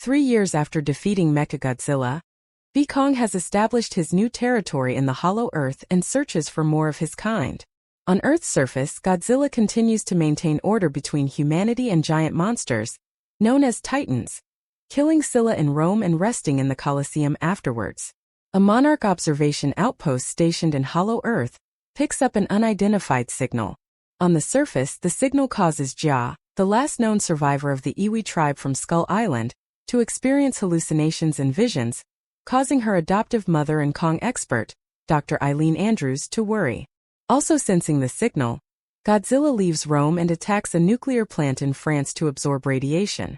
3 years after defeating Mechagodzilla, Kong has established his new territory in the Hollow Earth and searches for more of his kind. On Earth's surface, Godzilla continues to maintain order between humanity and giant monsters, known as Titans, killing Scylla in Rome and resting in the Colosseum afterwards. A Monarch observation outpost stationed in Hollow Earth picks up an unidentified signal. On the surface, the signal causes Ja, the last known survivor of the Iwi tribe from Skull Island, to experience hallucinations and visions, causing her adoptive mother and Kong expert, Dr. Ilene Andrews, to worry. Also sensing the signal, Godzilla leaves Rome and attacks a nuclear plant in France to absorb radiation.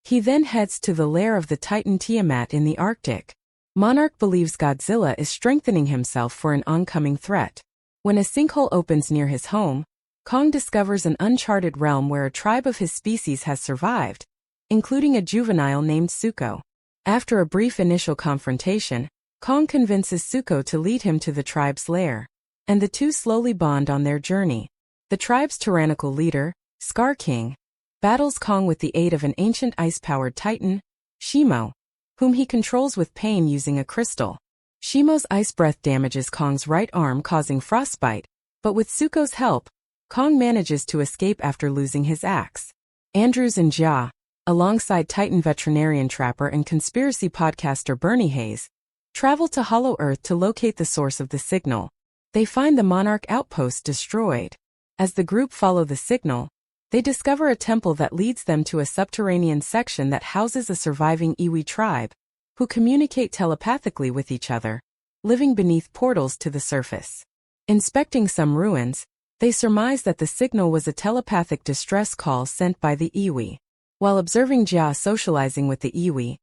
He then heads to the lair of the Titan Tiamat in the Arctic. Monarch believes Godzilla is strengthening himself for an oncoming threat. When a sinkhole opens near his home, Kong discovers an uncharted realm where a tribe of his species has survived, including a juvenile named Suko. After a brief initial confrontation, Kong convinces Suko to lead him to the tribe's lair, and the two slowly bond on their journey. The tribe's tyrannical leader, Skar King, battles Kong with the aid of an ancient ice-powered titan, Shimo, whom he controls with pain using a crystal. Shimo's ice breath damages Kong's right arm, causing frostbite, but with Suko's help, Kong manages to escape after losing his axe. Andrews and Ja, alongside Titan veterinarian trapper and conspiracy podcaster Bernie Hayes, travel to Hollow Earth to locate the source of the signal. They find the Monarch outpost destroyed. As the group follow the signal, they discover a temple that leads them to a subterranean section that houses a surviving Iwi tribe, who communicate telepathically with each other, living beneath portals to the surface. Inspecting some ruins, they surmise that the signal was a telepathic distress call sent by the Iwi. While observing Ja socializing with the Iwi,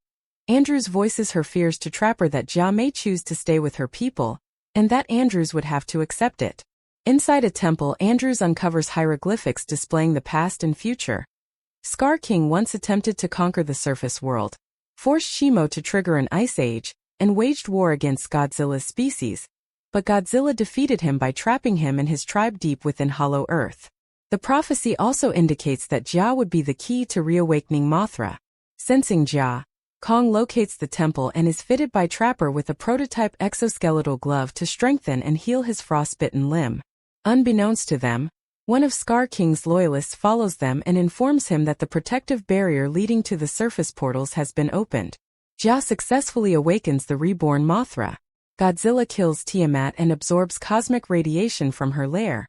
Andrews voices her fears to Trapper that Ja may choose to stay with her people, and that Andrews would have to accept it. Inside a temple, Andrews uncovers hieroglyphics displaying the past and future. Skar King once attempted to conquer the surface world, forced Shimo to trigger an ice age, and waged war against Godzilla's species, but Godzilla defeated him by trapping him and his tribe deep within Hollow Earth. The prophecy also indicates that Ja would be the key to reawakening Mothra. Sensing Ja, Kong locates the temple and is fitted by Trapper with a prototype exoskeletal glove to strengthen and heal his frostbitten limb. Unbeknownst to them, one of Skar King's loyalists follows them and informs him that the protective barrier leading to the surface portals has been opened. Ja successfully awakens the reborn Mothra. Godzilla kills Tiamat and absorbs cosmic radiation from her lair,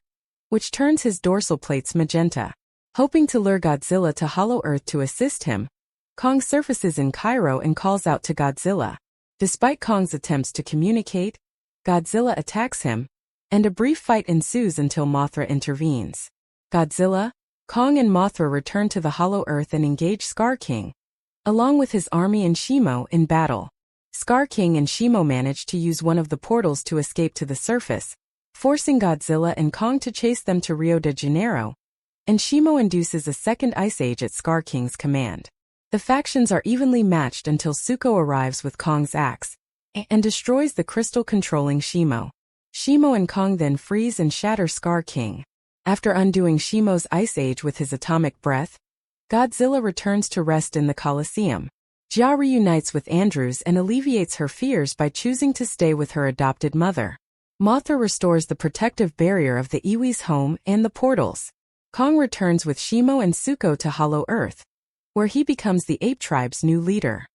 which turns his dorsal plates magenta. Hoping to lure Godzilla to Hollow Earth to assist him, Kong surfaces in Cairo and calls out to Godzilla. Despite Kong's attempts to communicate, Godzilla attacks him, and a brief fight ensues until Mothra intervenes. Godzilla, Kong and Mothra return to the Hollow Earth and engage Skar King, along with his army and Shimo, in battle. Skar King and Shimo manage to use one of the portals to escape to the surface, forcing Godzilla and Kong to chase them to Rio de Janeiro, and Shimo induces a second ice age at Skar King's command. The factions are evenly matched until Suko arrives with Kong's axe and destroys the crystal controlling Shimo. Shimo and Kong then freeze and shatter Skar King. After undoing Shimo's ice age with his atomic breath, Godzilla returns to rest in the Colosseum. Ja reunites with Andrews and alleviates her fears by choosing to stay with her adopted mother. Mothra restores the protective barrier of the Iwi's home and the portals. Kong returns with Shimo and Suko to Hollow Earth, where he becomes the ape tribe's new leader.